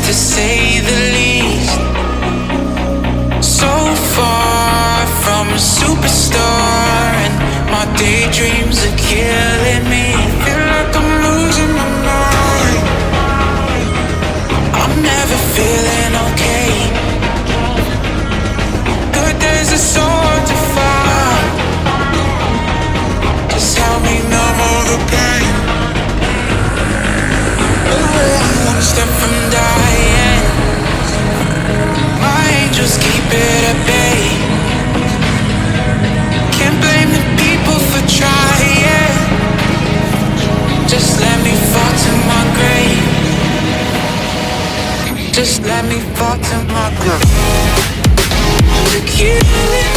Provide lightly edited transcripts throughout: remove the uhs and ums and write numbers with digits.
to say the least. So far from a superstar, and my daydreams are killing me. Feel like I'm losing my mind. I'm never feeling okay. Good days are so hard to find. Just help me numb all the pain. One step from dying. My angels keep it at bay. Can't blame the people for trying. Just let me fall to my grave. Just let me fall to my grave. To kill it.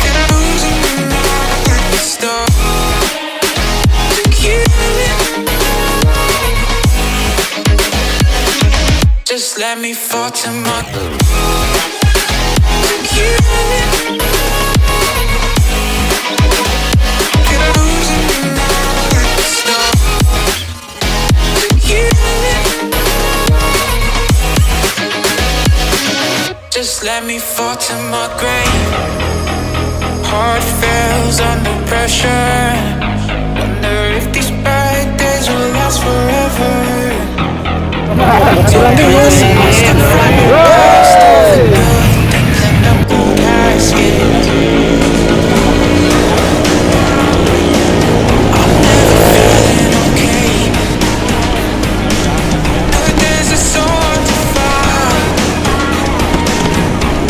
Can I lose it at the start? To kill it. Just let me fall to my grave. To kill it. Can I lose it at the start? To kill it. Just let me fall to my grave. Heart fails under pressure. Wonder if these bad days will last forever. Don't be lost in the past of the things in the old casket. I'm never feeling okay. Good days are so hard to find.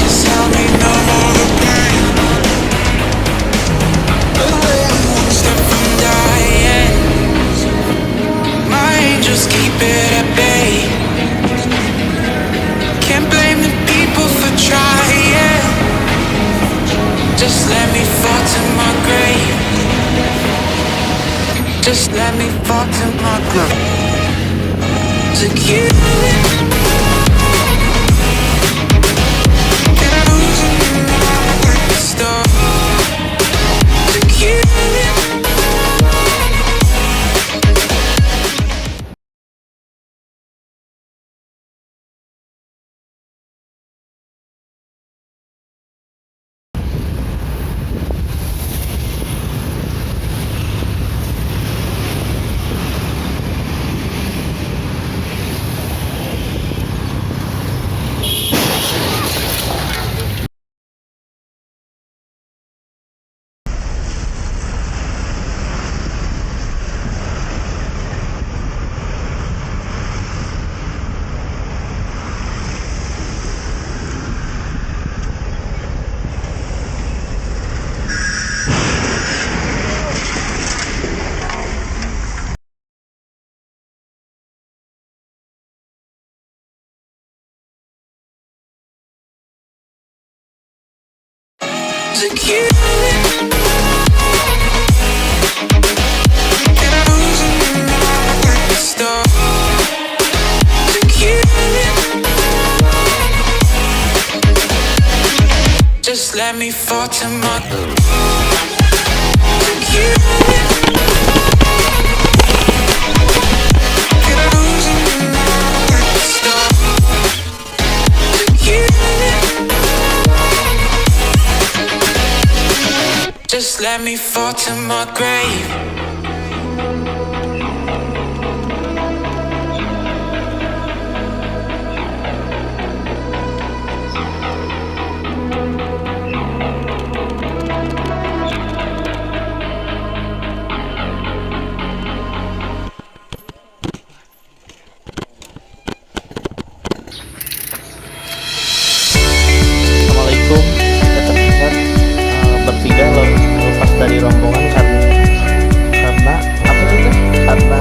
Just help me numb all the pain. One step from dying. My angels keep it at bay. Can't blame the people for trying. Just let me fall to my grave. Just let me fall to my grave. To kill it. Can I lose it at the start? To kill it. To kill it. Can I lose it at the start? To kill it. Just let me fall to my grave. To kill it. Can I lose it at the start? To kill it. Just let me fall to my grave. Assalamualaikum, kita terlihat bertiga lepas dari rombongan karena apa itu? Karena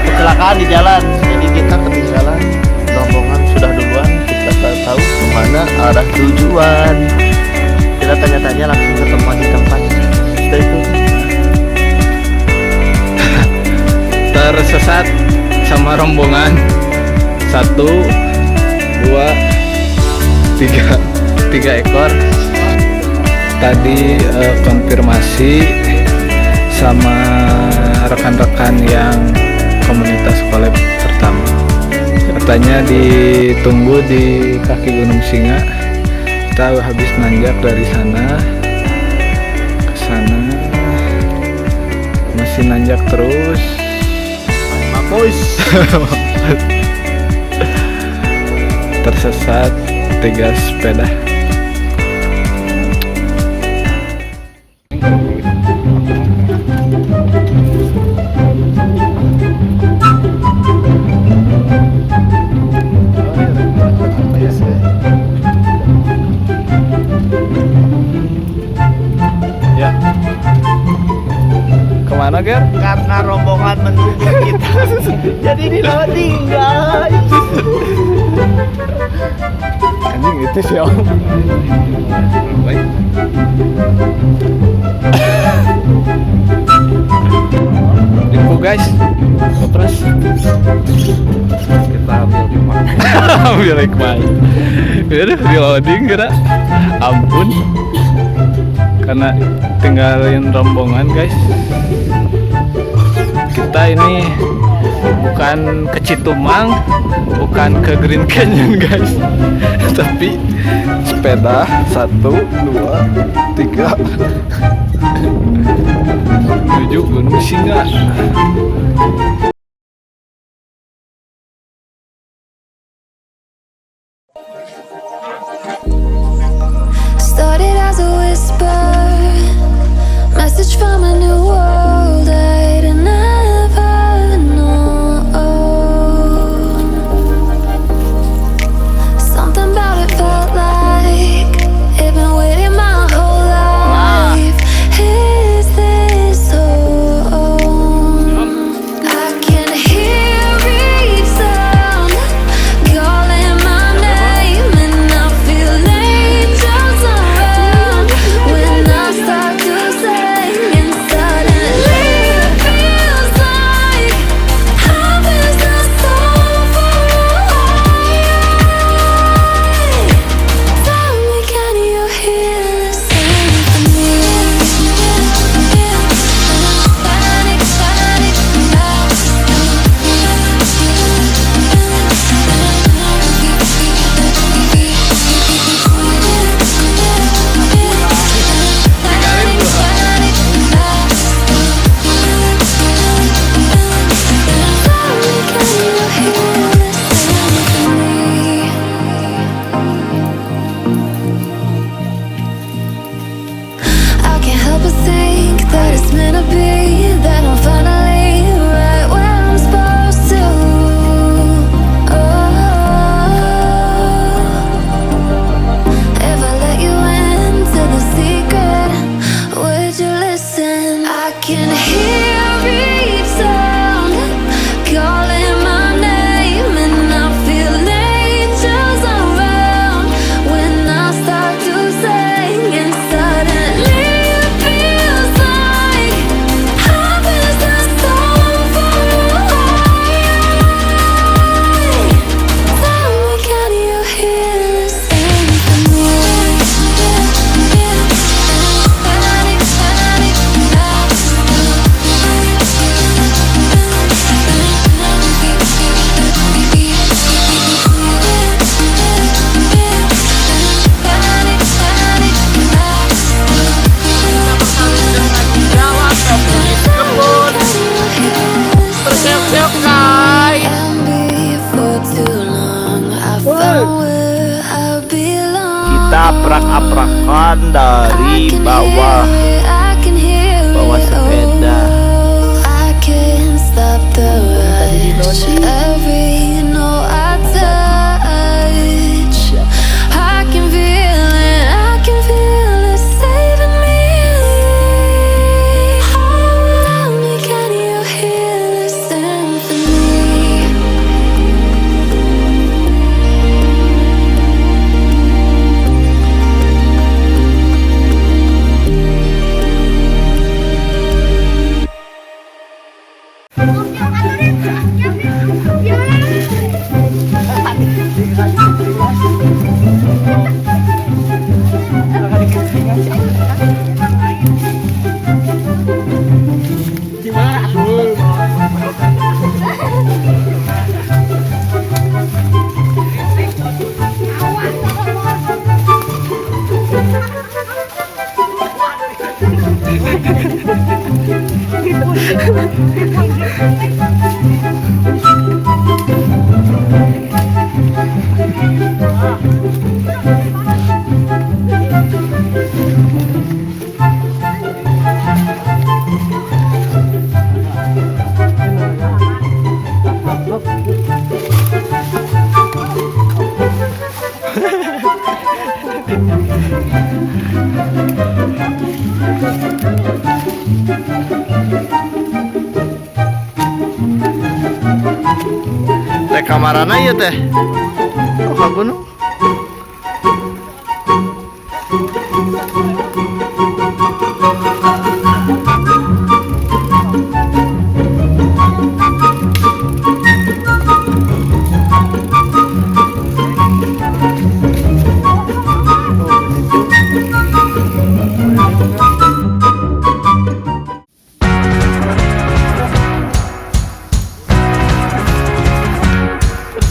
kecelakaan di jalan. Jadi kita ketinggalan, rombongan sudah duluan, kita tak tahu kemana arah tujuan. Kita tanya-tanya langsung ketemu di tempat. Setelah itu tersesat sama rombongan 1, 2, 3 ekor. Tadi konfirmasi sama rekan-rekan yang komunitas collab pertama. Katanya ditunggu di kaki Gunung Singa. Kita habis nanjak dari sana ke sana, masih nanjak terus. Mampus. Tersesat 3 sepeda. Ya, Kemana Ger? karena rombongan menunggu kita, jadi diloading guys. Anjing itu sih om. Baik. Info guys, terus Kita ambil hikmah. ambil hikmah. Udah di loading kira. Ampun. Karena tinggalin rombongan guys. Kita ini bukan ke Citumang, bukan ke Green Canyon guys, tapi sepeda 1, 2, 3 menuju Gunung Singa. Started as a whisper, message from a new world I'd never known. Something about it felt like it'd been waiting my whole life. Is this home? I can hear each sound calling my name, and I feel angels around when I start to sing, and suddenly it feels like heaven's not so far away. Tell me, can you hear the symphony? Panic, panic, I can't help but think that it's meant to be, that I'm finally right where I'm supposed to. If I let you into the secret, would you listen? I can hear each sound calling my name, and I feel angels around when I start to sing, and suddenly it feels like heaven's not so far away. Tell me, can you hear the symphony? Panic, panic, Bersiap-siap guys. and before too long I found where I belong. Kita aprak-aprakan dari bawah. Bawah sepeda. I can't stop the rush. Every note I touch, I can feel it. I can feel it saving me. Tell me, can you hear the symphony? Ya Teh kamarana ya teh. Oh, ka gunung.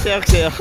Siap-siap.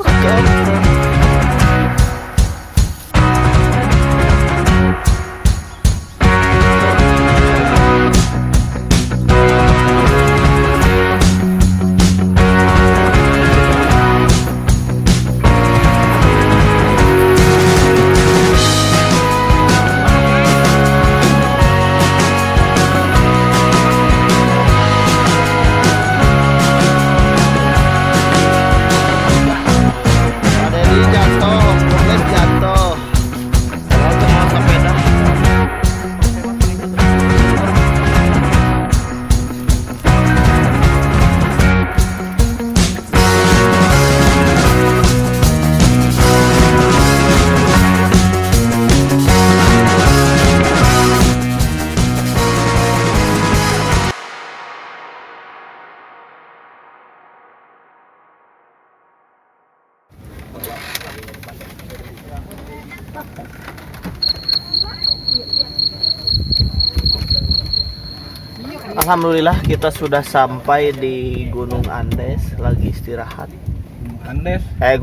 Alhamdulillah kita sudah sampai di Gunung Andes, lagi istirahat.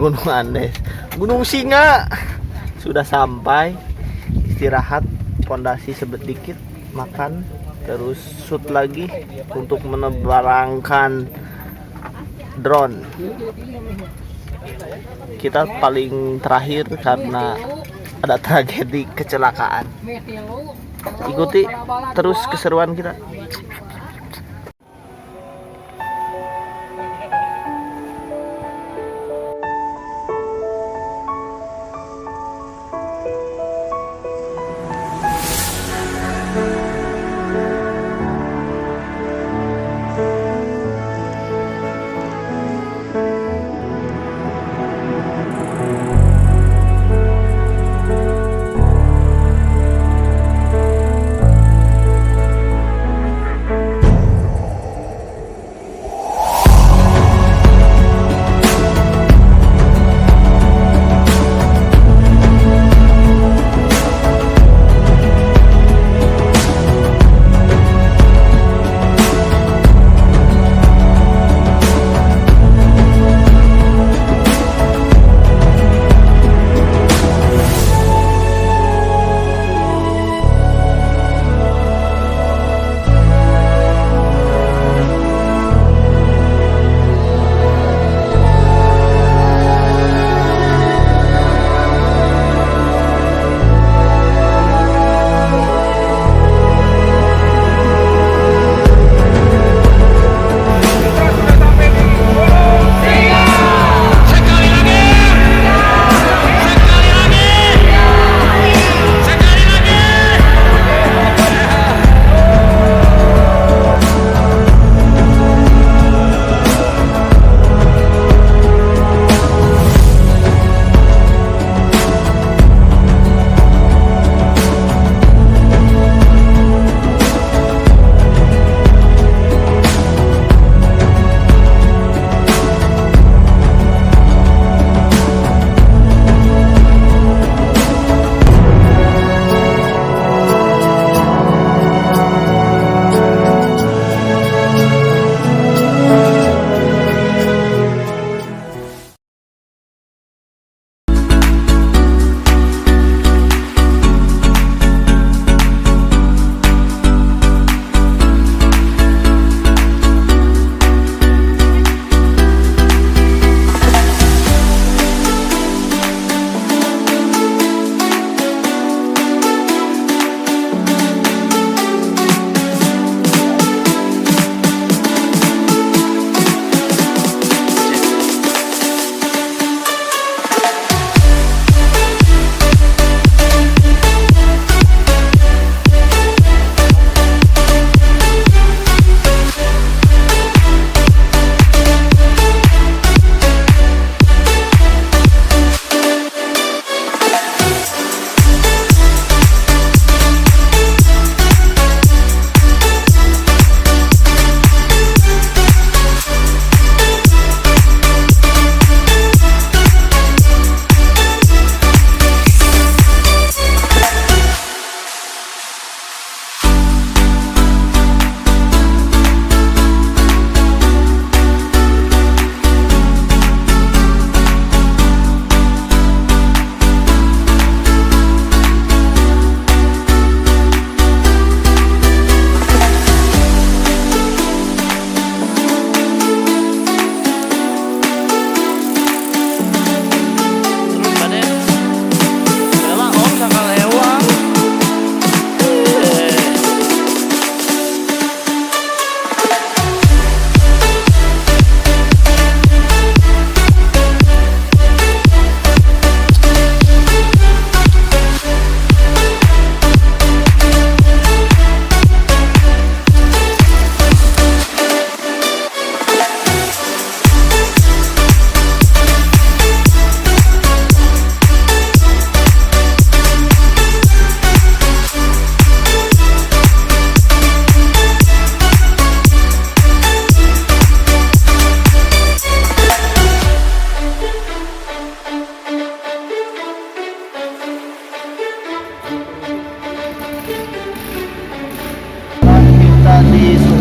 Gunung Andes, Gunung Singa. Sudah sampai, istirahat, pondasi sedikit, makan, terus shoot lagi untuk menerbangkan drone. Kita paling terakhir karena ada tragedi kecelakaan. Ikuti terus keseruan kita.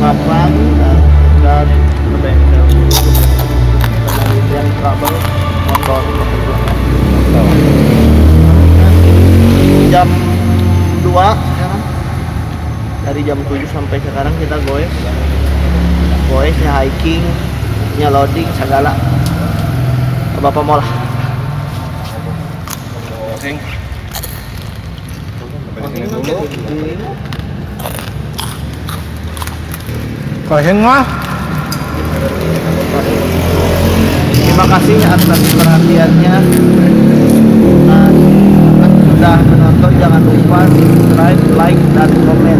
kapan dan ke bengkel penelitian trouble motor jam 2 sekarang, dari jam 7 sampai sekarang kita goes ya, hiking, nya loading segala. Bapak mau lah. Kalian mah Terima kasih atas perhatiannya. Nah, sudah menonton, jangan lupa subscribe, like, dan komen.